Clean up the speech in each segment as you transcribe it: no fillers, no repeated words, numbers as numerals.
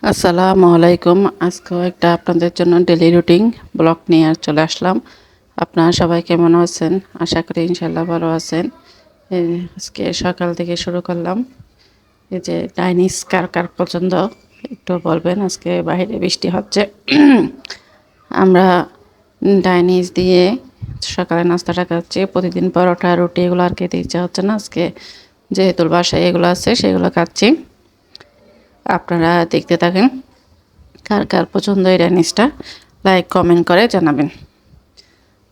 আসসালামু আলাইকুম। আজকেও একটা আপনাদের জন্য ডেইলি রুটিন ব্লগ নিয়ে চলে আসলাম। আপনারা সবাই কেমন আছেন? আশা করি ইনশাল্লাহ ভালো আছেন। আজকে সকাল থেকে শুরু করলাম। এই যে চাইনিজ কার কার পছন্দ একটু বলবেন। আজকে বাইরে বৃষ্টি হচ্ছে। আমরা চাইনিজ দিয়ে সকালে নাস্তাটা খাচ্ছি। প্রতিদিন পরোটা রুটি এগুলো আর খেতে ইচ্ছা হচ্ছে না। আজকে যেহেতু বাসায় এগুলো আছে সেগুলো খাচ্ছি। আপনারা দেখতে থাকেন। কার কার পছন্দ এই জিনিসটা লাইক কমেন্ট করে জানাবেন।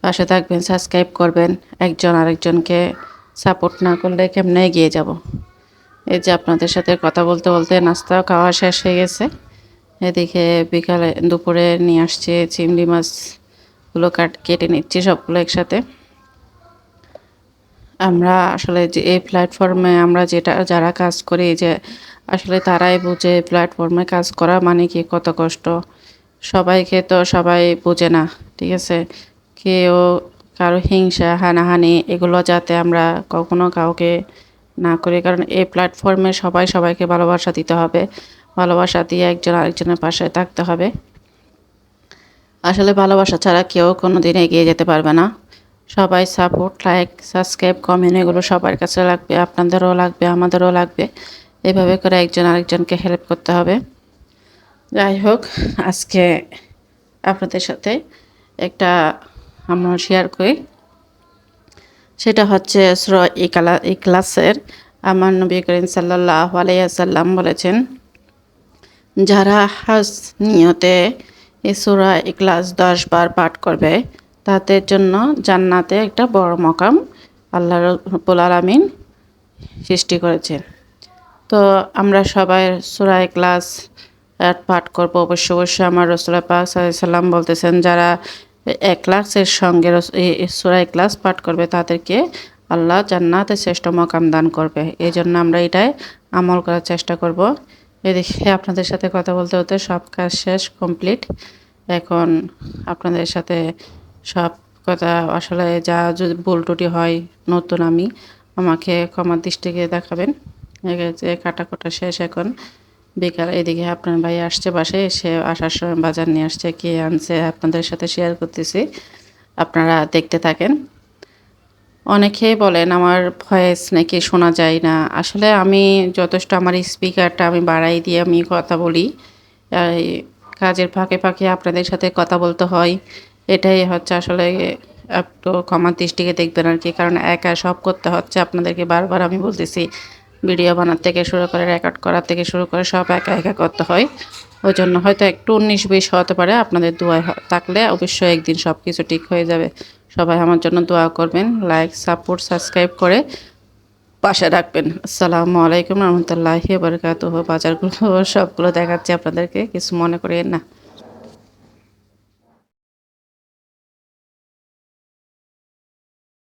পাশে থাকবেন, সাবস্ক্রাইব করবেন। একজন আরেকজনকে সাপোর্ট না করলে কেমনে এগিয়ে যাব। এই যে আপনাদের সাথে কথা বলতে বলতে নাস্তাও খাওয়া শেষ হয়ে গেছে। এদিকে বিকালে দুপুরে নিয়ে আসছে চিংড়ি মাছগুলো কেটে নিচ্ছি সবগুলো একসাথে। আমরা আসলে যে এই প্ল্যাটফর্মে আমরা যারা কাজ করি যে আসলে তারাই বুঝে প্ল্যাটফর্মে কাজ করা মানে কি কত কষ্ট। সবাইকে তো সবাই বোঝে না, ঠিক আছে? কেউ কারো হিংসা হানাহানি এগুলো যাতে আমরা কখনো কাউকে না করি, কারণ এই প্ল্যাটফর্মে সবাই সবাইকে ভালোবাসা দিতে হবে। ভালোবাসা দিয়ে একজন আরেকজনের পাশে থাকতে হবে। আসলে ভালোবাসা ছাড়া কেউ কোনো দিন এগিয়ে যেতে পারবে না। সবাই সাপোর্ট, লাইক, সাবস্ক্রাইব, কমেন্ট এগুলো সবার কাছে লাগবে। আপনাদেরও লাগবে, আমাদেরও লাগবে। এভাবে করে একজন আরেকজনকে হেল্প করতে হবে। যাই হোক, আজকে আপনাদের সাথে একটা আমরা শেয়ার করি। সেটা হচ্ছে সূরা ইখলাসের। আমার নবী করিম সাল্লাল্লাহু আলাইহি ওয়াসাল্লাম বলেছেন, যারা হজ নিয়তে এই সূরা ইখলাস 10 বার পাঠ করবে তাদের জন্য জান্নাতে একটা বড় মাকাম আল্লাহ রাব্বুল আলামিন সৃষ্টি করেছেন। তো আমরা সবাই সূরা ইখলাস পাঠ করব। অবশ্যই আমার রাসূল পাক সাল্লাল্লাহু আলাইহি সাল্লাম বলতেছেন, যারা ইখলাসের সঙ্গে এই সূরা ইখলাস পাঠ করবে তাদেরকে আল্লাহ জান্নাতে শ্রেষ্ঠ মাকাম দান করবে। এজন্য আমরা এটাই আমল করার চেষ্টা করব। এদিকে আপনাদের সাথে কথা বলতে বলতে সব কাজ শেষ, কমপ্লিট। এখন আপনাদের সাথে সব কথা আসলে যা যদি ভুল ত্রুটি হয়, নতুন আমাকে ক্ষমার দৃষ্টিতে দেখাবেন। যে কাটাকুটা শেষ এখন বিকাল। এদিকে আপনার ভাই আসছে বাসায়, এসে আসার সময় বাজার নিয়ে আসছে, কি আনছে আপনাদের সাথে শেয়ার করতেছি, আপনারা দেখতে থাকেন। অনেকেই বলেন আমার ভয়েস নাকি শোনা যায় না। আসলে আমি যথেষ্ট আমার স্পিকারটা আমি বাড়াই দিয়ে আমি কথা বলি। এই কাজের ফাঁকে ফাঁকে আপনাদের সাথে কথা বলতে হয়। এটাই হচ্ছে আসলে একটু ক্ষমার দৃষ্টিতে দেখবেন আর কি, কারণ একা সব করতে হচ্ছে। আপনাদেরকে বারবার আমি বলতেছি, ভিডিও বানার থেকে শুরু করে রেকর্ড করার থেকে শুরু করে সব একা একা করতে হয়। ওই জন্য হয়তো একটু 19-20 হতে পারে। আপনাদের দোয়া থাকলে অবশ্যই একদিন সব কিছু ঠিক হয়ে যাবে। সবাই আমার জন্য দোয়া করবেন, লাইক, সাপোর্ট, সাবস্ক্রাইব করে পাশে রাখবেন। আসসালামু আলাইকুম রহমতুল্লাহি ওয়া বারাকাতুহু। বাজারগুলো সবগুলো দেখাচ্ছি আপনাদেরকে, কিছু মনে করিয়েন না।